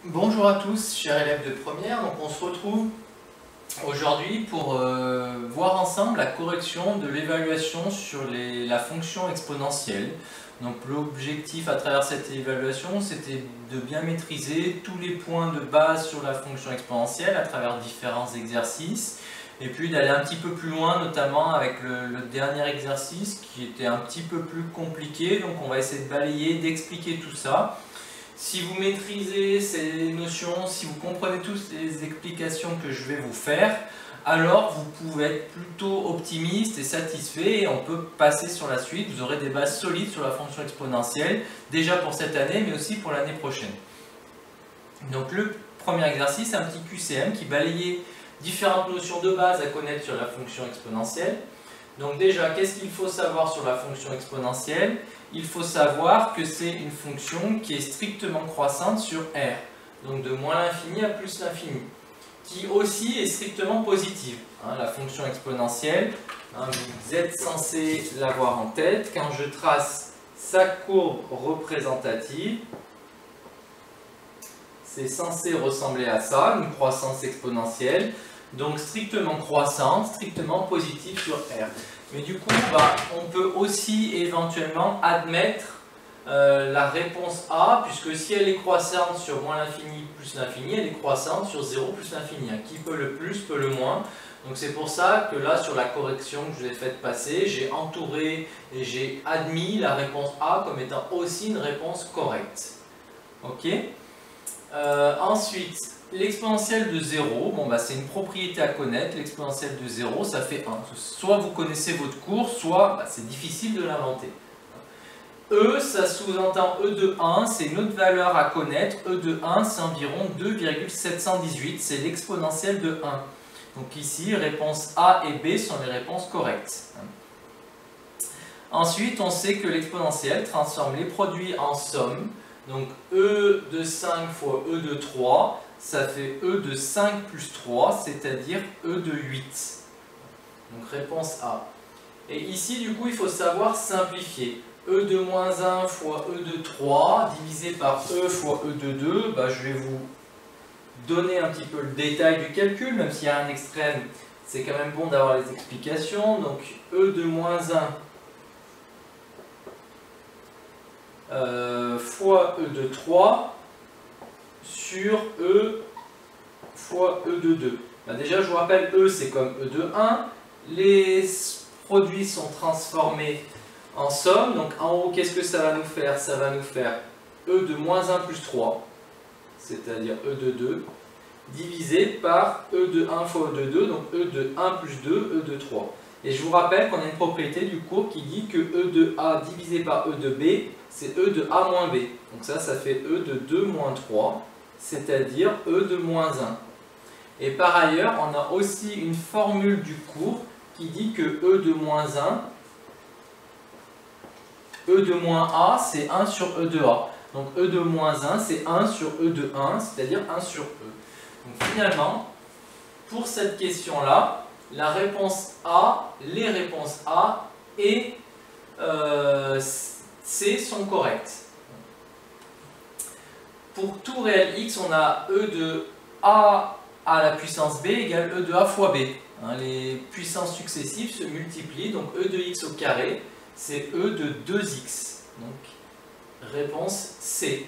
Bonjour à tous, chers élèves de première. Donc on se retrouve aujourd'hui pour voir ensemble la correction de l'évaluation sur la fonction exponentielle. Donc l'objectif à travers cette évaluation, c'était de bien maîtriser tous les points de base sur la fonction exponentielle à travers différents exercices, et puis d'aller un petit peu plus loin, notamment avec le dernier exercice qui était un petit peu plus compliqué. Donc on va essayer de balayer, d'expliquer tout ça. Si vous maîtrisez ces notions, si vous comprenez toutes les explications que je vais vous faire, alors vous pouvez être plutôt optimiste et satisfait et on peut passer sur la suite. Vous aurez des bases solides sur la fonction exponentielle, déjà pour cette année, mais aussi pour l'année prochaine. Donc le premier exercice, c'est un petit QCM qui balayait différentes notions de base à connaître sur la fonction exponentielle. Donc déjà, qu'est-ce qu'il faut savoir sur la fonction exponentielle? Il faut savoir que c'est une fonction qui est strictement croissante sur R, donc de moins l'infini à plus l'infini, qui aussi est strictement positive. La fonction exponentielle, vous êtes censé l'avoir en tête. Quand je trace sa courbe représentative, c'est censé ressembler à ça, une croissance exponentielle, donc strictement croissante, strictement positive sur R. Mais du coup, on peut aussi éventuellement admettre la réponse A, puisque si elle est croissante sur moins l'infini plus l'infini, elle est croissante sur 0 plus l'infini. Qui peut le plus, peut le moins. Donc c'est pour ça que là, sur la correction que je vous ai faite passer, j'ai entouré et j'ai admis la réponse A comme étant aussi une réponse correcte. Ok. Ensuite, l'exponentielle de 0, c'est une propriété à connaître. L'exponentielle de 0, ça fait 1. Soit vous connaissez votre cours, soit c'est difficile de l'inventer. E, ça sous-entend E de 1, c'est une autre valeur à connaître. E de 1, c'est environ 2,718, c'est l'exponentielle de 1. Donc ici, réponse A et B sont les réponses correctes. Ensuite, on sait que l'exponentielle transforme les produits en somme. Donc E de 5 fois E de 3, ça fait E de 5 plus 3, c'est-à-dire E de 8. Donc réponse A. Et ici, du coup, il faut savoir simplifier. E de moins 1 fois E de 3, divisé par E fois E de 2, je vais vous donner un petit peu le détail du calcul, même s'il y a un extrême, c'est quand même bon d'avoir les explications. Donc E de moins 1 fois E de 3 sur E fois E de 2. Déjà, je vous rappelle, E c'est comme E de 1. Les produits sont transformés en somme. Donc en haut, qu'est-ce que ça va nous faire? Ça va nous faire E de moins 1 plus 3, c'est-à-dire E de 2, divisé par E de 1 fois E de 2, donc E de 1 plus 2, E de 3. Et je vous rappelle qu'on a une propriété du cours qui dit que E de A divisé par E de B, c'est E de A moins B. Donc ça fait E de 2 moins 3, c'est-à-dire E de moins 1. Et par ailleurs, on a aussi une formule du cours qui dit que E de moins 1, E de moins A, c'est 1 sur E de A. Donc E de moins 1, c'est 1 sur E de 1, c'est-à-dire 1 sur E. Donc finalement, pour cette question-là, la réponse A, les réponses A et C sont correctes. Pour tout réel x, on a E de A à la puissance B égale E de A fois B. Les puissances successives se multiplient, donc E de x au carré, c'est E de 2x. Donc réponse C.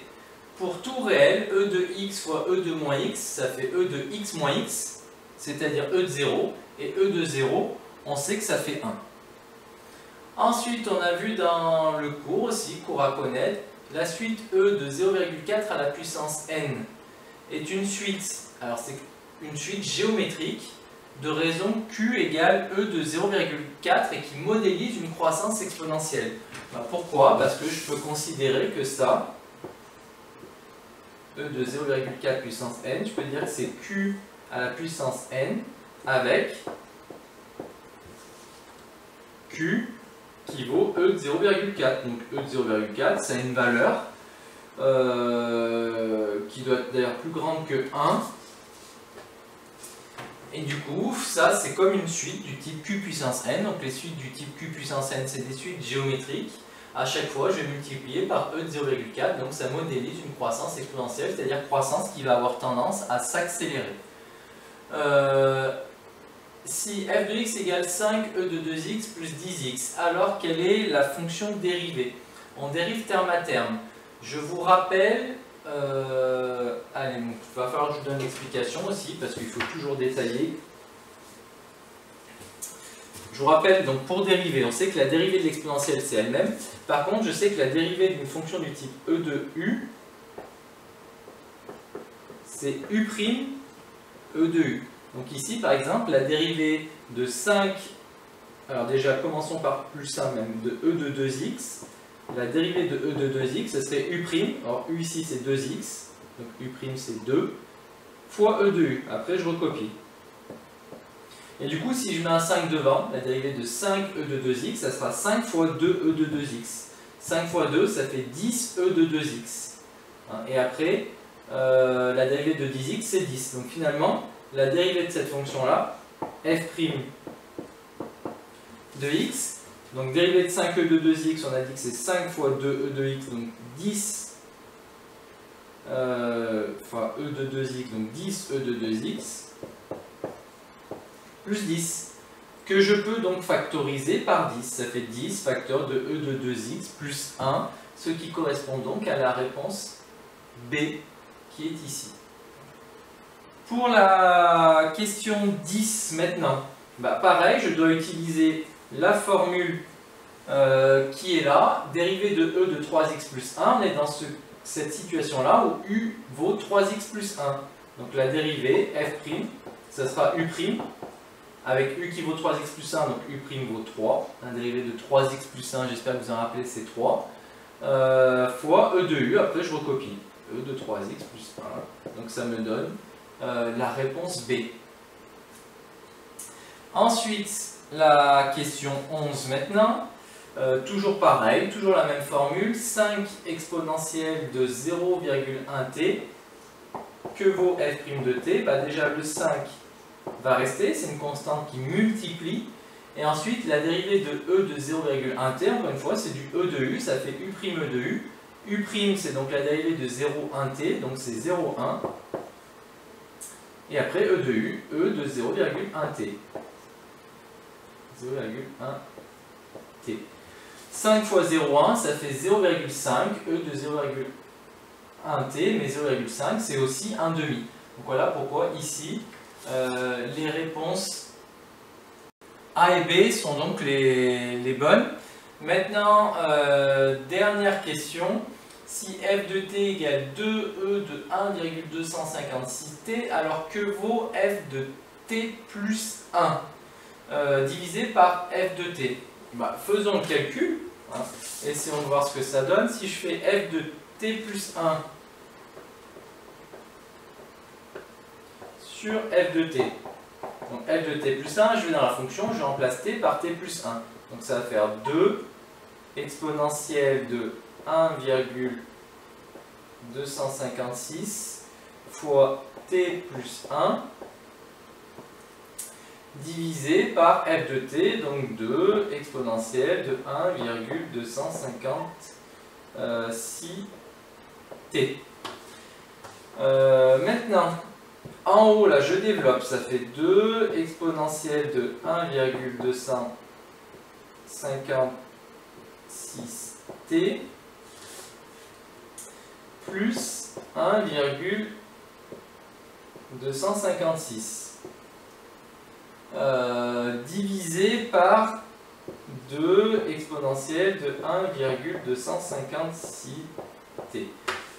Pour tout réel, E de x fois E de moins x, ça fait E de x moins x, c'est-à-dire E de 0. Et E de 0, on sait que ça fait 1. Ensuite, on a vu dans le cours aussi, cours à connaître, la suite E de 0,4 à la puissance n est une suite, alors c'est une suite géométrique de raison Q égale E de 0,4 et qui modélise une croissance exponentielle. Pourquoi? Parce que je peux considérer que ça, E de 0,4 puissance n, je peux dire que c'est Q à la puissance n avec Q qui vaut E de 0,4. Donc E de 0,4, ça a une valeur qui doit être d'ailleurs plus grande que 1. Et du coup, ça c'est comme une suite du type Q puissance n. Donc les suites du type Q puissance n, c'est des suites géométriques. À chaque fois, je vais multiplier par e de 0,4, donc ça modélise une croissance exponentielle, c'est-à-dire croissance qui va avoir tendance à s'accélérer. Si f de x égale 5 e de 2x plus 10x, alors quelle est la fonction dérivée? On dérive terme à terme. Je vous rappelle, allez, il va falloir que je vous donne l'explication aussi, parce qu'il faut toujours détailler. Je vous rappelle, donc pour dériver, on sait que la dérivée de l'exponentielle c'est elle-même. Par contre, je sais que la dérivée d'une fonction du type e de u, c'est u', e de u. Donc ici, par exemple, la dérivée de 5, alors déjà commençons par plus 1 même, de e de 2x, la dérivée de e de 2x, ce serait u', alors u ici c'est 2x, donc u' c'est 2, fois e de u, après je recopie. Et du coup, si je mets un 5 devant, la dérivée de 5 e de 2x, ça sera 5 fois 2 e de 2x. 5 fois 2, ça fait 10 e de 2x. Et après, la dérivée de 10x, c'est 10. Donc finalement, la dérivée de cette fonction-là, f' de x, donc dérivée de 5e de 2x, on a dit que c'est 5 fois 2e de x, donc 10 fois e de 2x, donc 10e de 2x, plus 10, que je peux donc factoriser par 10. Ça fait 10 facteur de e de 2x plus 1, ce qui correspond donc à la réponse B qui est ici. Pour la question 10 maintenant, pareil, je dois utiliser la formule qui est là, dérivée de e de 3x plus 1, on est dans cette situation-là où u vaut 3x plus 1. Donc la dérivée, f', ça sera u', avec u qui vaut 3x plus 1, donc u' vaut 3, la dérivée de 3x plus 1, j'espère que vous en rappelez, c'est 3, fois e de u, après je recopie, e de 3x plus 1, donc ça me donne la réponse B. Ensuite, la question 11 maintenant, toujours pareil, toujours la même formule, 5 exponentielle de 0,1t, que vaut f' de t? Déjà le 5 va rester, c'est une constante qui multiplie, et ensuite la dérivée de e de 0,1t, encore une fois, c'est du e de u, ça fait u' e de u, u' c'est donc la dérivée de 0,1t, donc c'est 0,1, et après e de u, e de 0,1t. 0,1t. 5 fois 0,1, ça fait 0,5, e de 0,1t, mais 0,5 c'est aussi 1 demi. Donc voilà pourquoi ici, les réponses A et B sont donc les bonnes. Maintenant, dernière question. Si f de t égale 2e de 1,256t, alors que vaut f de t plus 1 divisé par f de t? Faisons le calcul, essayons de voir ce que ça donne. Si je fais f de t plus 1 sur f de t, donc f de t plus 1, je vais dans la fonction, je remplace t par t plus 1. Donc ça va faire 2 exponentielle de 1,256 fois t plus 1 divisé par f de t, donc 2 exponentielle de 1,256t. Maintenant, en haut, là, je développe, ça fait 2 exponentielle de 1,256t plus 1,256 divisé par 2 exponentielle de 1,256t.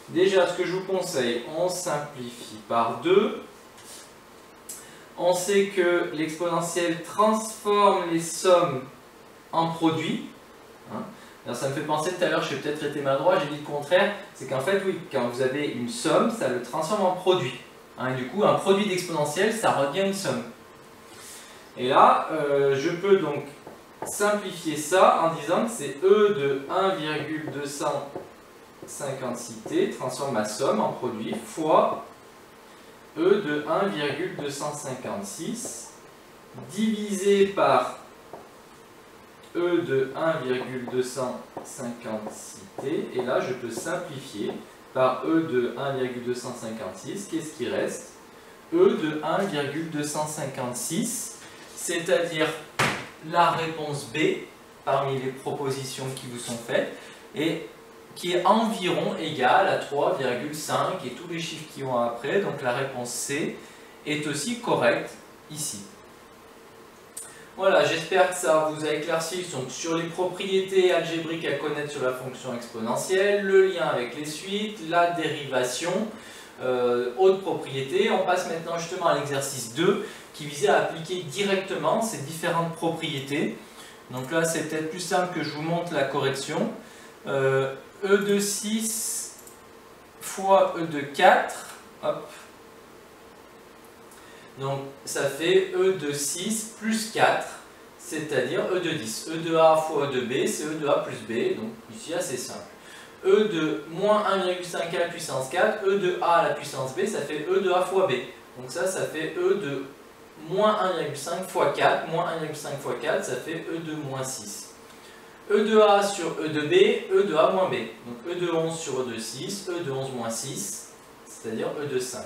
Déjà, ce que je vous conseille, on simplifie par 2. On sait que l'exponentielle transforme les sommes en produits. Alors ça me fait penser tout à l'heure, j'ai peut-être été maladroit, j'ai dit le contraire. C'est qu'en fait, oui, quand vous avez une somme, ça le transforme en produit. Et du coup, un produit d'exponentielle, ça revient une somme. Et là, je peux donc simplifier ça en disant que c'est e de 1,256t transforme ma somme en produit fois e de 1,256 divisé par E de 1,256t, et là je peux simplifier par E de 1,256, qu'est-ce qui reste? E de 1,256, c'est-à-dire la réponse B parmi les propositions qui vous sont faites, et qui est environ égale à 3,5 et tous les chiffres qui vont après, donc la réponse C est aussi correcte ici. Voilà, j'espère que ça vous a éclairci donc, sur les propriétés algébriques à connaître sur la fonction exponentielle, le lien avec les suites, la dérivation, autres propriétés. On passe maintenant justement à l'exercice 2 qui visait à appliquer directement ces différentes propriétés. Donc là, c'est peut-être plus simple que je vous montre la correction. E de 6 fois E de 4, hop. Donc ça fait E de 6 plus 4, c'est-à-dire E de 10. E de A fois E de B, c'est E de A plus B, donc ici assez simple. E de moins 1,5A puissance 4, E de A à la puissance B, ça fait E de A fois B. Donc ça fait E de moins 1,5 fois 4, moins 1,5 fois 4, ça fait E de moins 6. E de A sur E de B, E de A moins B. Donc E de 11 sur E de 6, E de 11 moins 6, c'est-à-dire E de 5.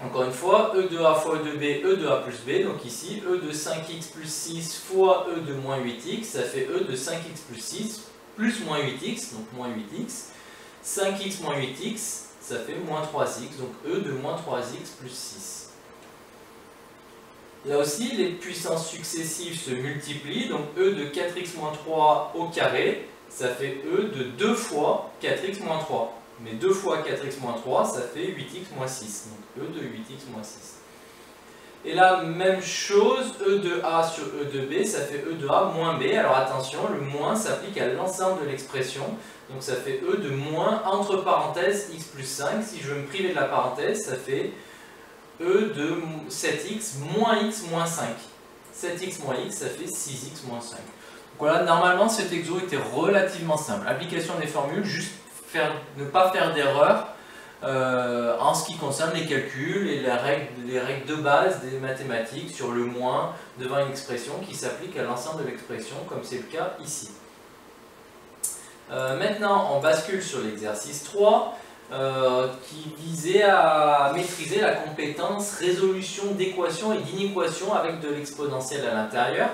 Encore une fois, E de A fois E de B, E de A plus B, donc ici, E de 5x plus 6 fois E de moins 8x, ça fait E de 5x plus 6 plus moins 8x, donc moins 8x. 5x moins 8x, ça fait moins 3x, donc E de moins 3x plus 6. Là aussi, les puissances successives se multiplient, donc E de 4x moins 3 au carré, ça fait E de 2 fois 4x moins 3. Mais 2 fois 4x moins 3, ça fait 8x moins 6. Donc E de 8x moins 6. Et là, même chose, E de A sur E de B, ça fait E de A moins B. Alors attention, le moins s'applique à l'ensemble de l'expression. Donc ça fait E de moins, entre parenthèses, x plus 5. Si je veux me priver de la parenthèse, ça fait E de 7x moins x moins 5. 7x moins x, ça fait 6x moins 5. Donc voilà, normalement cet exo était relativement simple. Application des formules, juste ne pas faire d'erreur en ce qui concerne les calculs et les règles de base des mathématiques sur le moins devant une expression qui s'applique à l'ensemble de l'expression, comme c'est le cas ici. Maintenant, on bascule sur l'exercice 3. Qui visait à maîtriser la compétence résolution d'équations et d'inéquations avec de l'exponentielle à l'intérieur.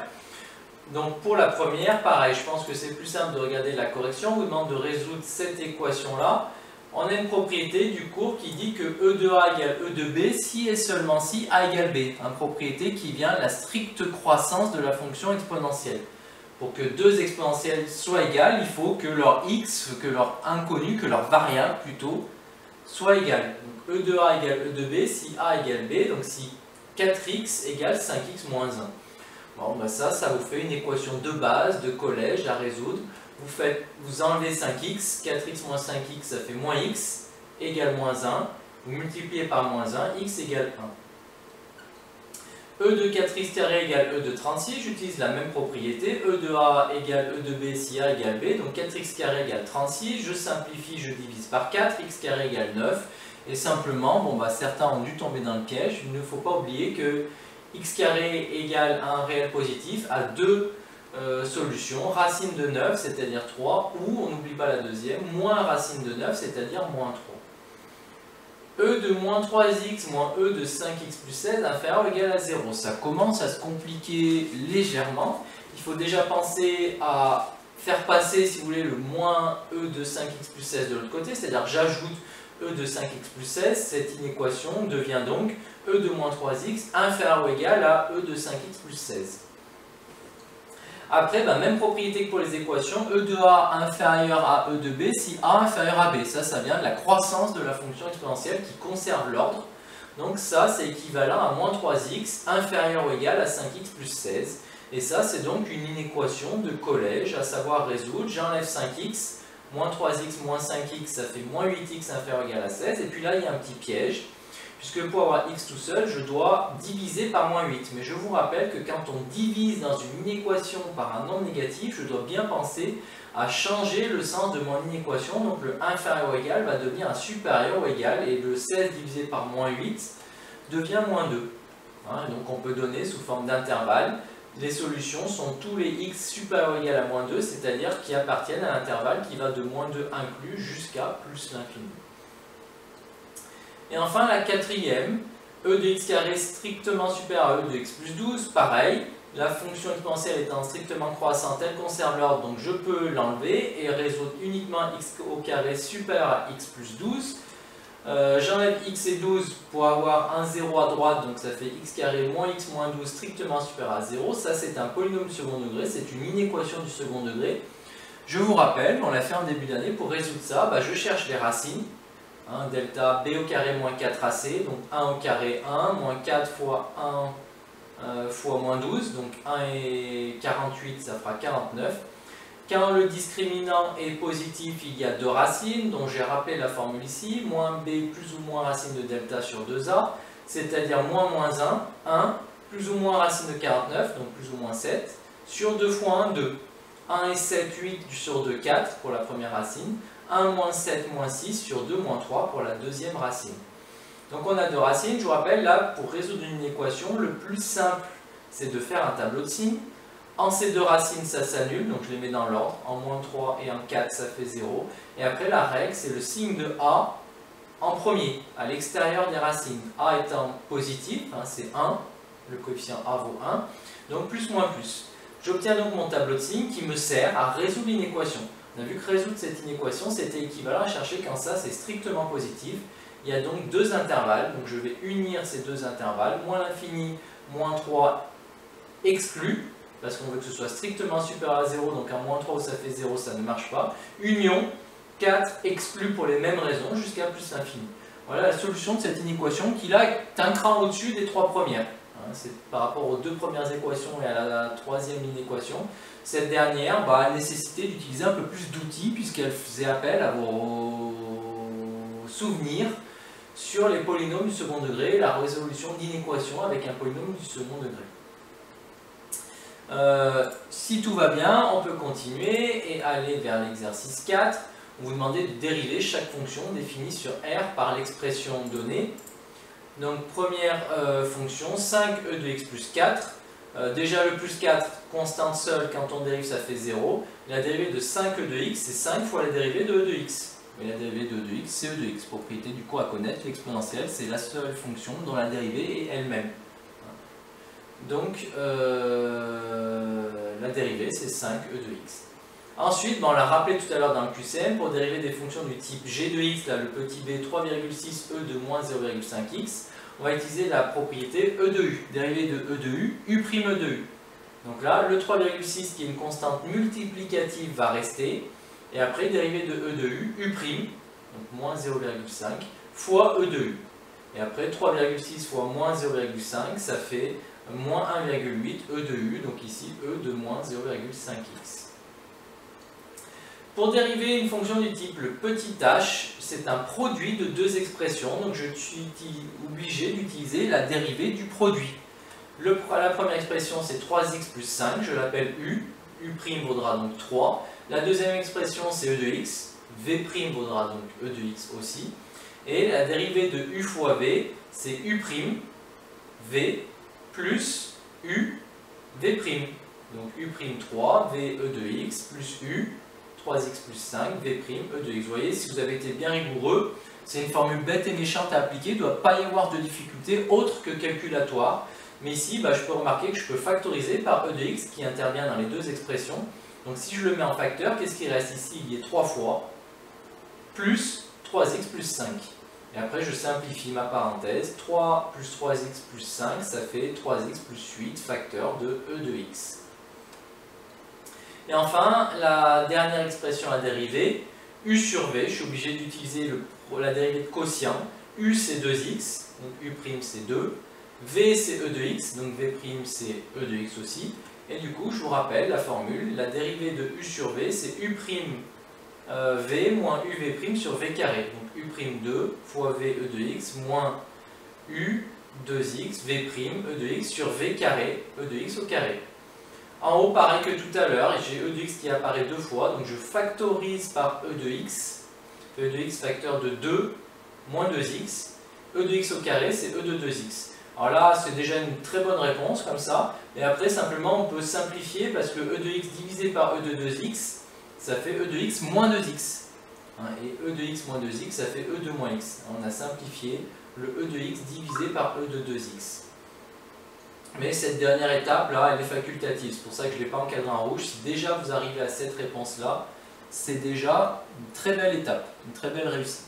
Donc pour la première, pareil, je pense que c'est plus simple de regarder la correction. On vous demande de résoudre cette équation-là. On a une propriété du cours qui dit que E de A égale E de B si et seulement si A égale B. Une propriété qui vient de la stricte croissance de la fonction exponentielle. Pour que deux exponentielles soient égales, il faut que leur x, que leur inconnu, que leur variable plutôt, soit égale. Donc E de A égale E de B si A égale B, donc si 4x égale 5x moins 1. Bon, ben ça vous fait une équation de base, de collège à résoudre. Vous enlevez 5x, 4x moins 5x, ça fait moins x, égale moins 1. Vous multipliez par moins 1, x égale 1. E de 4x carré égale E de 36, j'utilise la même propriété. E de A égale E de B si A égale B, donc 4x carré égale 36. Je simplifie, je divise par 4, x carré égale 9. Et simplement, bon, bah, certains ont dû tomber dans le piège. Il ne faut pas oublier que x carré égale un réel positif à deux solutions. Racine de 9, c'est-à-dire 3, ou, on n'oublie pas la deuxième, moins racine de 9, c'est-à-dire moins 3. E de moins 3x moins E de 5x plus 16 inférieur ou égal à 0. Ça commence à se compliquer légèrement. Il faut déjà penser à faire passer, si vous voulez, le moins E de 5x plus 16 de l'autre côté, c'est-à-dire j'ajoute E de 5x plus 16. Cette inéquation devient donc E de moins 3x inférieur ou égal à E de 5x plus 16. Après, même propriété que pour les équations, E de A inférieur à E de B si A inférieur à B. Ça vient de la croissance de la fonction exponentielle qui conserve l'ordre. Donc ça, c'est équivalent à moins 3x inférieur ou égal à 5x plus 16. Et ça, c'est donc une inéquation de collège à savoir résoudre. J'enlève 5x, moins 3x moins 5x, ça fait moins 8x inférieur ou égal à 16. Et puis là, il y a un petit piège. Puisque pour avoir x tout seul, je dois diviser par moins 8. Mais je vous rappelle que quand on divise dans une inéquation par un nombre négatif, je dois bien penser à changer le sens de mon inéquation. Donc le inférieur ou égal va devenir un supérieur ou égal. Et le 16 divisé par moins 8 devient moins 2. Donc on peut donner sous forme d'intervalle les solutions sont tous les x supérieurs ou égal à moins 2, c'est-à-dire qui appartiennent à l'intervalle qui va de moins 2 inclus jusqu'à plus l'infini. Et enfin la quatrième, e de x carré strictement supérieur à e de x plus 12, pareil, la fonction exponentielle étant strictement croissante, elle conserve l'ordre, donc je peux l'enlever et résoudre uniquement x au carré supérieur à x plus 12. J'enlève x et 12 pour avoir un 0 à droite, donc ça fait x carré moins x moins 12 strictement supérieur à 0. Ça c'est un polynôme du second degré, c'est une inéquation du second degré. Je vous rappelle, on l'a fait en début d'année, pour résoudre ça, je cherche les racines. Delta b au carré moins 4ac, donc 1 au carré 1, moins 4 fois 1 fois moins 12, donc 1 et 48, ça fera 49. Quand le discriminant est positif, il y a deux racines, dont j'ai rappelé la formule ici, moins b plus ou moins racine de delta sur 2a, c'est-à-dire moins 1, plus ou moins racine de 49, donc plus ou moins 7, sur 2 fois 1, 2. 1 et 7, 8 sur 2, 4 pour la première racine, 1 moins 7 moins 6 sur 2 moins 3 pour la deuxième racine. Donc on a deux racines, je vous rappelle, là, pour résoudre une équation, le plus simple, c'est de faire un tableau de signes. En ces deux racines, ça s'annule, donc je les mets dans l'ordre. En moins 3 et en 4, ça fait 0. Et après, la règle, c'est le signe de A en premier, à l'extérieur des racines. A étant positif, c'est 1, le coefficient A vaut 1, donc plus moins plus. J'obtiens donc mon tableau de signes qui me sert à résoudre une équation. On a vu que résoudre cette inéquation, c'était équivalent à chercher quand ça, c'est strictement positif. Il y a donc deux intervalles, donc je vais unir ces deux intervalles, moins l'infini, moins 3 exclu, parce qu'on veut que ce soit strictement supérieur à 0, donc un moins 3 où ça fait 0, ça ne marche pas. Union, 4 exclu pour les mêmes raisons, jusqu'à plus l'infini. Voilà la solution de cette inéquation qui là est un cran au-dessus des trois premières. C'est par rapport aux deux premières équations et à la troisième inéquation. Cette dernière a nécessité d'utiliser un peu plus d'outils puisqu'elle faisait appel à vos souvenirs sur les polynômes du second degré, la résolution d'inéquations avec un polynôme du second degré. Si tout va bien, on peut continuer et aller vers l'exercice 4. On vous demandait de dériver chaque fonction définie sur R par l'expression donnée. Donc première fonction, 5e de x plus 4. Déjà le plus 4, constante seule, quand on dérive ça fait 0. La dérivée de 5e de x, c'est 5 fois la dérivée de e de x. Et la dérivée de e de x, c'est e de x. Propriété du coup à connaître, l'exponentielle, c'est la seule fonction dont la dérivée est elle-même. Donc la dérivée, c'est 5e de x. Ensuite, on l'a rappelé tout à l'heure dans le QCM, pour dériver des fonctions du type g de x, là, le petit b 3,6 e de moins 0,5x, on va utiliser la propriété e de u. Dérivée de e de u, u' e de u. Donc là, le 3,6 qui est une constante multiplicative va rester, et après, dérivée de e de u, u', donc moins 0,5, fois e de u. Et après, 3,6 fois moins 0,5, ça fait moins 1,8 e de u, donc ici e de moins 0,5x. Pour dériver une fonction du type le petit h, c'est un produit de deux expressions, donc je suis obligé d'utiliser la dérivée du produit. La première expression c'est 3x plus 5, je l'appelle u, u' vaudra donc 3. La deuxième expression c'est e de x, v' vaudra donc e de x aussi. Et la dérivée de u fois v, c'est u', v, plus u, v'. Donc u' 3, v e de x, plus u, 3x plus 5, v', e de x. Vous voyez, si vous avez été bien rigoureux, c'est une formule bête et méchante à appliquer, il ne doit pas y avoir de difficulté autre que calculatoire. Mais ici, je peux remarquer que je peux factoriser par e de x qui intervient dans les deux expressions. Donc si je le mets en facteur, qu'est-ce qui reste ici? Il y a 3 fois, plus 3x plus 5. Et après, je simplifie ma parenthèse. 3 plus 3x plus 5, ça fait 3x plus 8, facteur de e de x. Et enfin, la dernière expression à dériver, u sur v, je suis obligé d'utiliser la dérivée de quotient. U c'est 2x, donc u' c'est 2. V c'est e de x, donc v' c'est e de x aussi. Et du coup, je vous rappelle la formule, la dérivée de u sur v, c'est u' v moins uv' sur v carré. Donc u'2 fois v e de x moins u 2x v' e de x sur v carré, e de x au carré. En haut, pareil que tout à l'heure, j'ai e de x qui apparaît deux fois, donc je factorise par e de x facteur de 2 moins 2x. E de x au carré, c'est e de 2x. Alors là, c'est déjà une très bonne réponse comme ça. Et après, simplement, on peut simplifier parce que e de x divisé par e de 2x, ça fait e de x moins 2x. Et e de x moins 2x, ça fait e de moins x. On a simplifié le e de x divisé par e de 2x. Mais cette dernière étape là, elle est facultative. C'est pour ça que je ne l'ai pas encadré en rouge. Si déjà vous arrivez à cette réponse là, c'est déjà une très belle étape, une très belle réussite.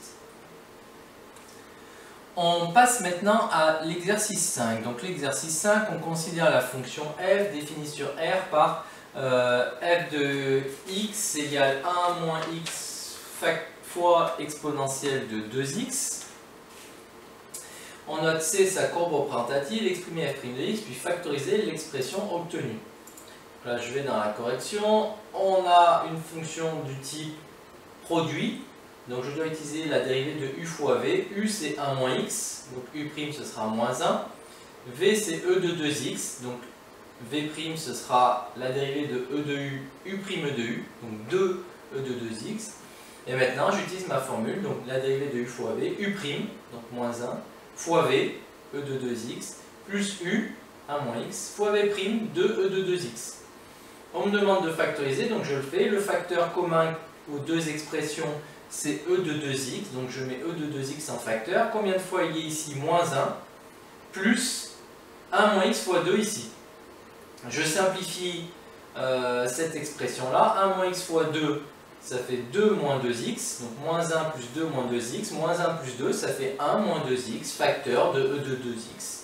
On passe maintenant à l'exercice 5. Donc l'exercice 5, on considère la fonction f définie sur R par f de x égale 1 moins x fois exponentielle de 2x. On note C sa courbe représentative, exprimer f' de x, puis factoriser l'expression obtenue. Là, je vais dans la correction. On a une fonction du type produit. Donc je dois utiliser la dérivée de u fois v. U c'est 1 moins x, donc u' ce sera moins 1. V c'est e de 2x, donc v' ce sera la dérivée de e de u, u' de u, donc 2 e de 2x. Et maintenant j'utilise ma formule, donc la dérivée de u fois v, u', donc moins 1, fois v, e de 2x, plus u, 1 moins x, fois v', 2 e de 2x. On me demande de factoriser, donc je le fais. Le facteur commun aux deux expressions, c'est e de 2x, donc je mets e de 2x en facteur. Combien de fois il y a ici? Moins 1, plus 1 moins x fois 2 ici. Je simplifie cette expression-là. 1 moins x fois 2, ça fait 2 moins 2x, donc moins 1 plus 2 moins 2x, moins 1 plus 2, ça fait 1 moins 2x, facteur de e de 2x.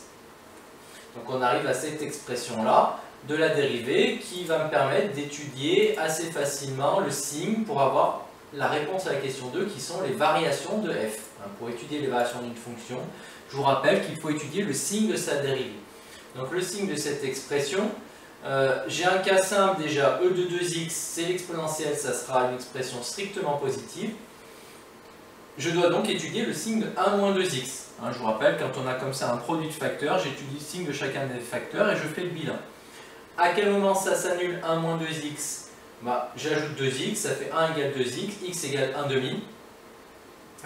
Donc on arrive à cette expression-là de la dérivée qui va me permettre d'étudier assez facilement le signe pour avoir la réponse à la question 2 qui sont les variations de f. Pour étudier les variations d'une fonction, je vous rappelle qu'il faut étudier le signe de sa dérivée. Donc le signe de cette expression, j'ai un cas simple déjà, e de 2x, c'est l'exponentielle, ça sera une expression strictement positive. Je dois donc étudier le signe de 1 moins 2x. Je vous rappelle, quand on a comme ça un produit de facteurs, j'étudie le signe de chacun des facteurs et je fais le bilan. À quel moment ça s'annule 1 moins 2x? J'ajoute 2x, ça fait 1 égale 2x, x égale 1 demi.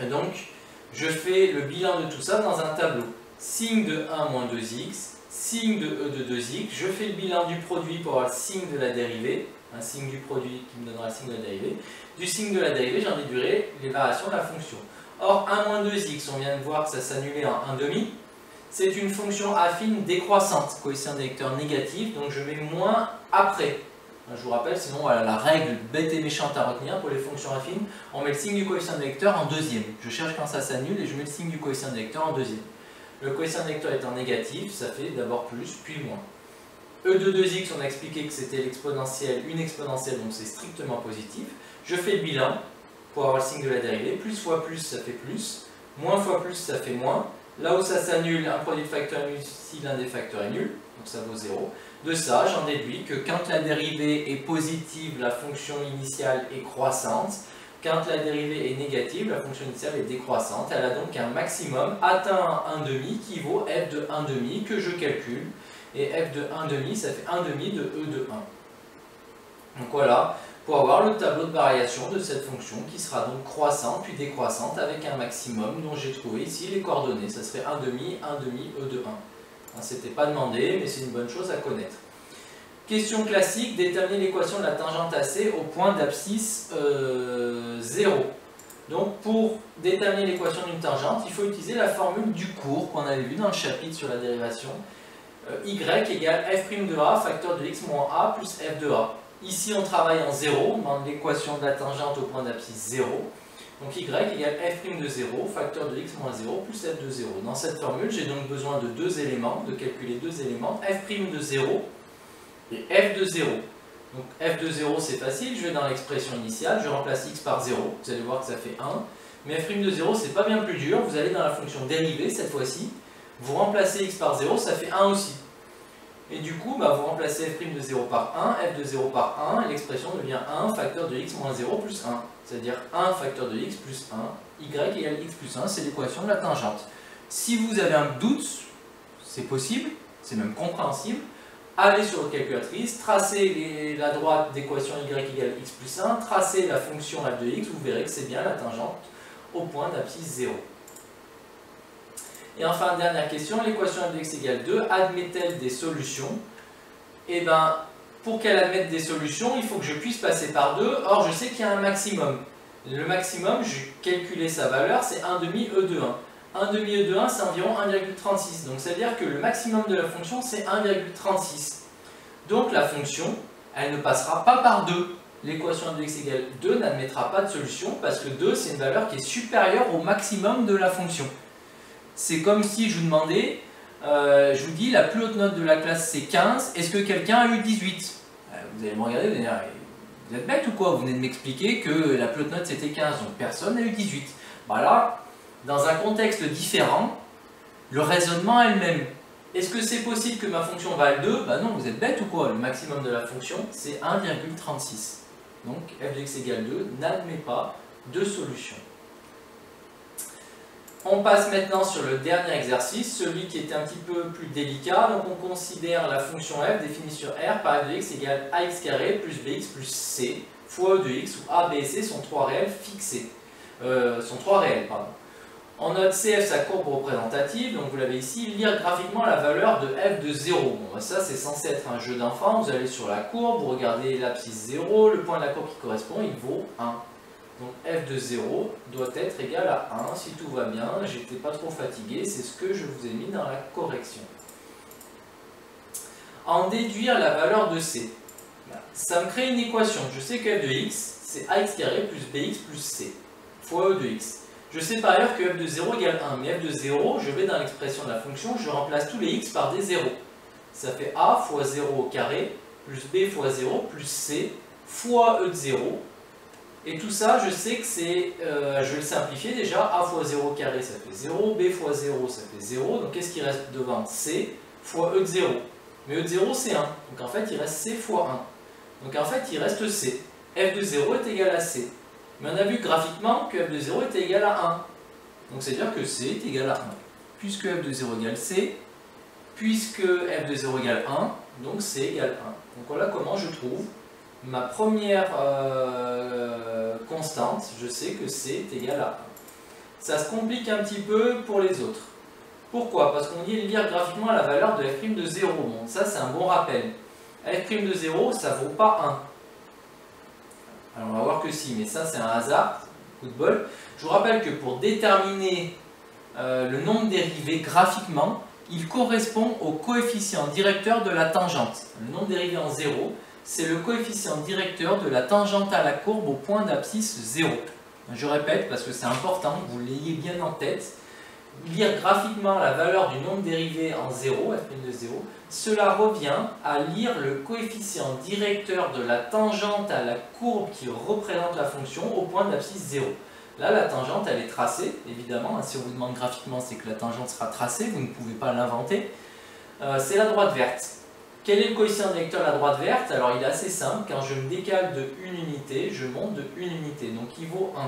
Et donc, je fais le bilan de tout ça dans un tableau. Signe de 1 moins 2x, signe de e de 2x, je fais le bilan du produit pour avoir le signe de la dérivée, un signe du produit qui me donnera le signe de la dérivée. Du signe de la dérivée, j'en déduirai les variations de la fonction. Or, 1 moins 2x, on vient de voir que ça s'annulait en 1 demi. C'est une fonction affine décroissante, coefficient d'électeur négatif, donc je mets moins après. Je vous rappelle, sinon voilà, la règle bête et méchante à retenir pour les fonctions affines, on met le signe du coefficient d'électeur en deuxième. Je cherche quand ça s'annule et je mets le signe du coefficient d'électeur en deuxième. Le coefficient d'électeur étant négatif, ça fait d'abord plus, puis moins. E de 2x, on a expliqué que c'était l'exponentielle, une exponentielle, donc c'est strictement positif. Je fais le bilan pour avoir le signe de la dérivée. Plus fois plus, ça fait plus. Moins fois plus, ça fait moins. Là où ça s'annule, un produit de facteurs est nul si l'un des facteurs est nul, donc ça vaut 0. De ça, j'en déduis que quand la dérivée est positive, la fonction initiale est croissante. Quand la dérivée est négative, la fonction initiale est décroissante. Elle a donc un maximum atteint 1,5 qui vaut f de 1,5 que je calcule. Et f de 1,5, ça fait 1,5 de e de 1. Donc voilà, pour avoir le tableau de variation de cette fonction qui sera donc croissante puis décroissante avec un maximum dont j'ai trouvé ici les coordonnées. Ça serait 1,5, 1,5, e de 1. C'était pas demandé, mais c'est une bonne chose à connaître. Question classique, déterminer l'équation de la tangente AC au point d'abscisse 0. Donc pour déterminer l'équation d'une tangente, il faut utiliser la formule du cours qu'on avait vu dans le chapitre sur la dérivation. Y égale f' de a, facteur de x moins a plus f de a. Ici on travaille en 0, dans l'équation de la tangente au point d'abscisse 0. Donc y égale f' de 0, facteur de x moins 0 plus f de 0. Dans cette formule, j'ai donc besoin de deux éléments, de calculer deux éléments, f' de 0 et f de 0. Donc f de 0 c'est facile, je vais dans l'expression initiale, je remplace x par 0, vous allez voir que ça fait 1. Mais f' de 0 c'est pas bien plus dur, vous allez dans la fonction dérivée cette fois-ci, vous remplacez x par 0, ça fait 1 aussi. Et du coup, vous remplacez f' de 0 par 1, f de 0 par 1, et l'expression devient 1 facteur de x moins 0 plus 1. C'est-à-dire 1 facteur de x plus 1, y égale x plus 1, c'est l'équation de la tangente. Si vous avez un doute, c'est possible, c'est même compréhensible, allez sur votre calculatrice, tracez la droite d'équation y égale x plus 1, tracez la fonction f de x, vous verrez que c'est bien la tangente au point d'abscisse 0. Et enfin, dernière question, l'équation f de x égale 2 admet-elle des solutions? Et bien, pour qu'elle admette des solutions, il faut que je puisse passer par 2. Or, je sais qu'il y a un maximum. Le maximum, je vais calculer sa valeur, c'est 1 demi E de 1. 1 demi E de 1, c'est environ 1,36. Donc, ça veut dire que le maximum de la fonction, c'est 1,36. Donc, la fonction, elle ne passera pas par 2. L'équation f de x égale 2 n'admettra pas de solution parce que 2, c'est une valeur qui est supérieure au maximum de la fonction. C'est comme si je vous demandais, je vous dis la plus haute note de la classe c'est 15, est-ce que quelqu'un a eu 18? Vous allez me regarder, vous allez dire, vous êtes bête ou quoi? Vous venez de m'expliquer que la plus haute note c'était 15, donc personne n'a eu 18. Bah là, dans un contexte différent, le raisonnement est le même. Est-ce que c'est possible que ma fonction vaille 2? Bah non, vous êtes bête ou quoi? Le maximum de la fonction c'est 1,36. Donc f de x égale 2 n'admet pas de solution. On passe maintenant sur le dernier exercice, celui qui est un petit peu plus délicat. Donc on considère la fonction f définie sur R par f de x égale ax carré plus bx plus c fois e de x où a, b et c sont trois réels fixés. On note cf sa courbe représentative, donc vous l'avez ici, lire graphiquement la valeur de f de 0. Bon, ça c'est censé être un jeu d'enfant, vous allez sur la courbe, vous regardez l'abscisse 0, le point de la courbe qui correspond, il vaut 1. Donc f de 0 doit être égal à 1, si tout va bien, j'étais pas trop fatigué, c'est ce que je vous ai mis dans la correction. En déduire la valeur de c, ça me crée une équation, je sais que f de x, c'est ax carré plus bx plus c, fois e de x. Je sais par ailleurs que f de 0 égale 1, mais f de 0, je vais dans l'expression de la fonction, je remplace tous les x par des 0. Ça fait a fois 0 au carré, plus b fois 0, plus c, fois e de 0. Et tout ça, je sais que c'est, je vais le simplifier déjà, a fois 0 au carré, ça fait 0, b fois 0, ça fait 0. Donc qu'est-ce qui reste devant? C fois e de 0. Mais e de 0, c'est 1. Donc en fait, il reste c fois 1. Donc en fait, il reste c. f de 0 est égal à c. Mais on a vu graphiquement que f de 0 était égal à 1. Donc c'est-à-dire que c est égal à 1. Puisque f de 0 égale c, puisque f de 0 égale 1, donc c égale 1. Donc voilà comment je trouve ma première constante. Je sais que c est égal à 1. Ça se complique un petit peu pour les autres. Pourquoi? Parce qu'on dit lire graphiquement la valeur de f' de 0. Bon, ça c'est un bon rappel. f' de 0, ça ne vaut pas 1. Alors on va voir que si, mais ça c'est un hasard, coup de bol. Je vous rappelle que pour déterminer le nombre dérivé graphiquement, il correspond au coefficient directeur de la tangente. Le nombre dérivé en 0, c'est le coefficient directeur de la tangente à la courbe au point d'abscisse 0. Je répète parce que c'est important que vous l'ayez bien en tête. Lire graphiquement la valeur du nombre dérivé en 0, f' de 0, cela revient à lire le coefficient directeur de la tangente à la courbe qui représente la fonction au point d'abscisse 0. Là, la tangente, elle est tracée, évidemment. Si on vous demande graphiquement, c'est que la tangente sera tracée, vous ne pouvez pas l'inventer. C'est la droite verte. Quel est le coefficient directeur de la droite verte? Alors, il est assez simple. Quand je me décale de 1 unité, je monte de 1 unité. Donc, il vaut 1.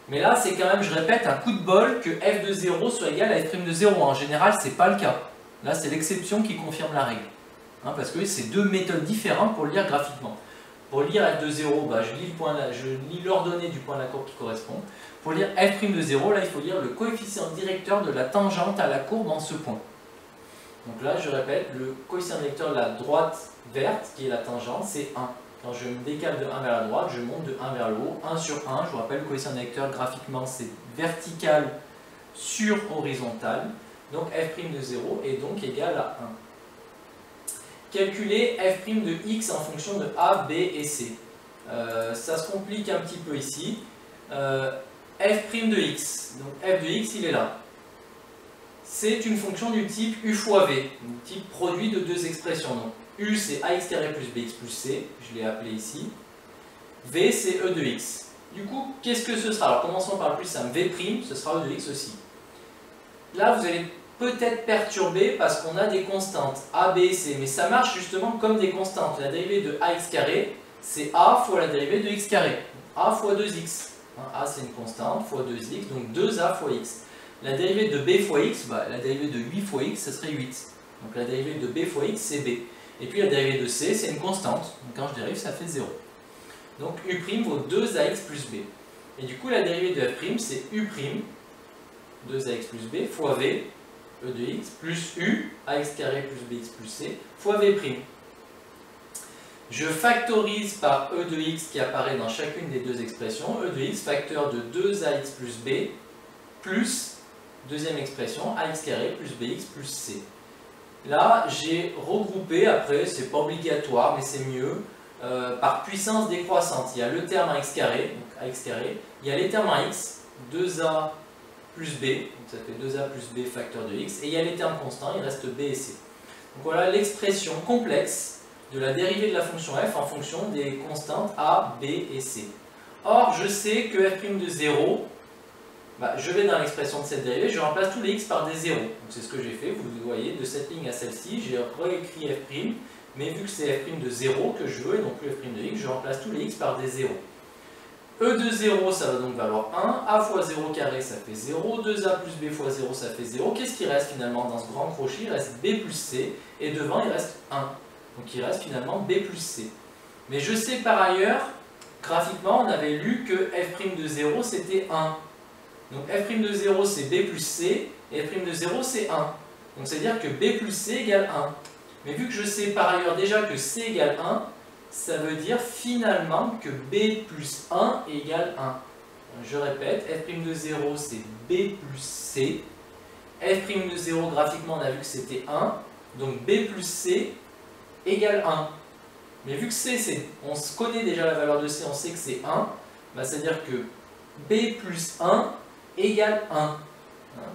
Mais là, c'est quand même, je répète, un coup de bol que f de 0 soit égal à f' de 0. En général, ce n'est pas le cas. Là, c'est l'exception qui confirme la règle. Hein, parce que c'est deux méthodes différentes pour le lire graphiquement. Pour lire f de 0, bah, je lis l'ordonnée du point de la courbe qui correspond. Pour lire f' de 0, là, il faut lire le coefficient directeur de la tangente à la courbe en ce point. Donc là, je répète, le coefficient directeur de la droite verte, qui est la tangente, c'est 1. Quand je me décale de 1 vers la droite, je monte de 1 vers le haut. 1 sur 1, je vous rappelle, le coefficient directeur graphiquement, c'est vertical sur horizontal. Donc f' de 0 est donc égal à 1. Calculer f' de x en fonction de a, b et c. Ça se complique un petit peu ici. F' de x, donc f de x, il est là. C'est une fonction du type u fois v, du type produit de deux expressions. Donc, u c'est ax carré plus bx plus c, je l'ai appelé ici. V c'est e de x. Du coup, qu'est-ce que ce sera? Alors commençons par le plus simple, v', ce sera e de x aussi. Là, vous allez peut-être perturber parce qu'on a des constantes a, b et c, mais ça marche justement comme des constantes. La dérivée de ax carré, c'est a fois la dérivée de x carré. A fois 2x. A c'est une constante fois 2x, donc 2a fois x. La dérivée de b fois x, bah, la dérivée de 8 fois x, ce serait 8. Donc la dérivée de b fois x, c'est b. Et puis la dérivée de c, c'est une constante. Donc quand je dérive, ça fait 0. Donc u' vaut 2ax plus b. Et du coup, la dérivée de f', c'est u', 2ax plus b, fois v, e de x plus u, ax carré plus bx plus c, fois v'. Je factorise par e de x qui apparaît dans chacune des deux expressions, e de x facteur de 2ax plus b, plus, deuxième expression, ax carré plus bx plus c. Là, j'ai regroupé, après, c'est pas obligatoire, mais c'est mieux, par puissance décroissante. Il y a le terme ax carré, donc ax carré, il y a les termes à x, 2a plus b, donc ça fait 2a plus b facteur de x, et il y a les termes constants, il reste b et c. Donc voilà l'expression complexe de la dérivée de la fonction f en fonction des constantes a, b et c. Or, je sais que f' de 0, je vais dans l'expression de cette dérivée, je remplace tous les x par des 0. Donc c'est ce que j'ai fait, vous voyez, de cette ligne à celle-ci, j'ai réécrit f', mais vu que c'est f' de 0 que je veux, et non plus f' de x, je remplace tous les x par des 0. E de 0, ça va donc valoir 1, a fois 0 carré, ça fait 0, 2a plus b fois 0, ça fait 0. Qu'est-ce qui reste finalement dans ce grand crochet? Il reste b plus c, et devant il reste 1. Donc il reste finalement b plus c. Mais je sais par ailleurs, graphiquement, on avait lu que f' de 0 c'était 1. Donc f' de 0 c'est b plus c, et f' de 0 c'est 1. Donc c'est à dire que b plus c égale 1. Mais vu que je sais par ailleurs déjà que c égale 1, ça veut dire finalement que b plus 1 égale 1. Je répète, f' de 0 c'est b plus c. f' de 0 graphiquement on a vu que c'était 1. Donc b plus c égale 1. Mais vu que c, on connaît déjà la valeur de c, on sait que c'est 1, c'est-à-dire que b plus 1 égale 1.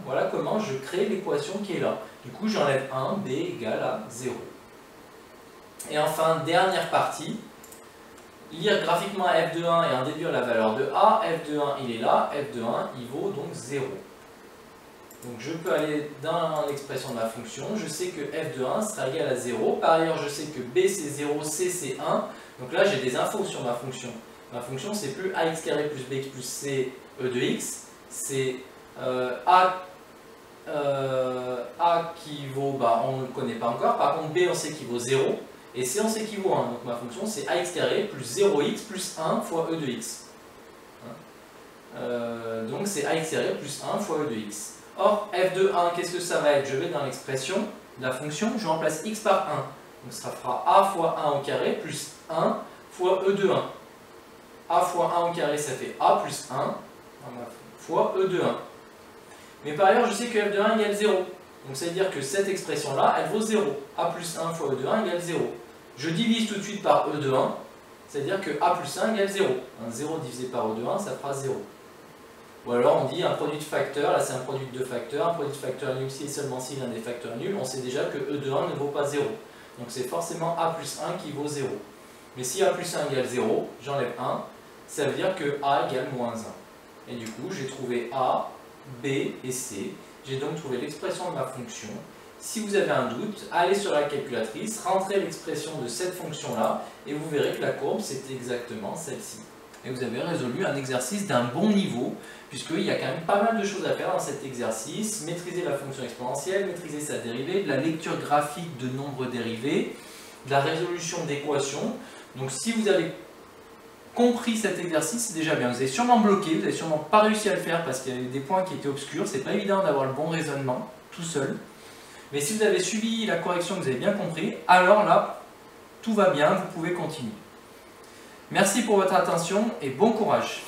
Voilà comment je crée l'équation qui est là. Du coup, j'enlève 1, b égale à 0. Et enfin, dernière partie, lire graphiquement f de 1 et en déduire la valeur de a. F de 1, il est là, f de 1, il vaut donc 0. Donc je peux aller dans l'expression de ma fonction, je sais que f de 1 sera égal à 0. Par ailleurs, je sais que b c'est 0, c c'est 1. Donc là, j'ai des infos sur ma fonction. Ma fonction, c'est plus ax carré plus bx plus c e de x, c'est a qui vaut, on ne le connaît pas encore, par contre b on sait qu'il vaut 0, et c on sait qu'il vaut 1, donc ma fonction c'est ax carré plus 0x plus 1 fois e de x. Donc c'est ax carré plus 1 fois e de x. Or f de 1, qu'est-ce que ça va être? Je vais dans l'expression de la fonction, je remplace x par 1, donc ça fera a fois 1 au carré plus 1 fois e de 1. A fois 1 au carré ça fait a plus 1 fois e de 1. Mais par ailleurs, je sais que f de 1 égale 0. Donc ça veut dire que cette expression-là, elle vaut 0. A plus 1 fois e de 1 égale 0. Je divise tout de suite par e de 1, c'est-à-dire que a plus 1 égale 0. 0 divisé par e de 1, ça fera 0. Ou alors on dit un produit de facteurs, là c'est un produit de deux facteurs, un produit de facteurs nul si et seulement si l'un des facteurs nuls, on sait déjà que e de 1 ne vaut pas 0. Donc c'est forcément a plus 1 qui vaut 0. Mais si a plus 1 égale 0, j'enlève 1, ça veut dire que a égale moins 1. Et du coup, j'ai trouvé a, b et c. J'ai donc trouvé l'expression de ma fonction. Si vous avez un doute, allez sur la calculatrice, rentrez l'expression de cette fonction-là, et vous verrez que la courbe, c'est exactement celle-ci. Et vous avez résolu un exercice d'un bon niveau, puisqu'il y a quand même pas mal de choses à faire dans cet exercice. Maîtriser la fonction exponentielle, maîtriser sa dérivée, de la lecture graphique de nombres dérivés, de la résolution d'équations. Donc si vous avez compris cet exercice, c'est déjà bien. Vous avez sûrement bloqué, vous n'avez sûrement pas réussi à le faire parce qu'il y avait des points qui étaient obscurs. C'est pas évident d'avoir le bon raisonnement tout seul. Mais si vous avez suivi la correction, que vous avez bien compris, alors là, tout va bien, vous pouvez continuer. Merci pour votre attention et bon courage.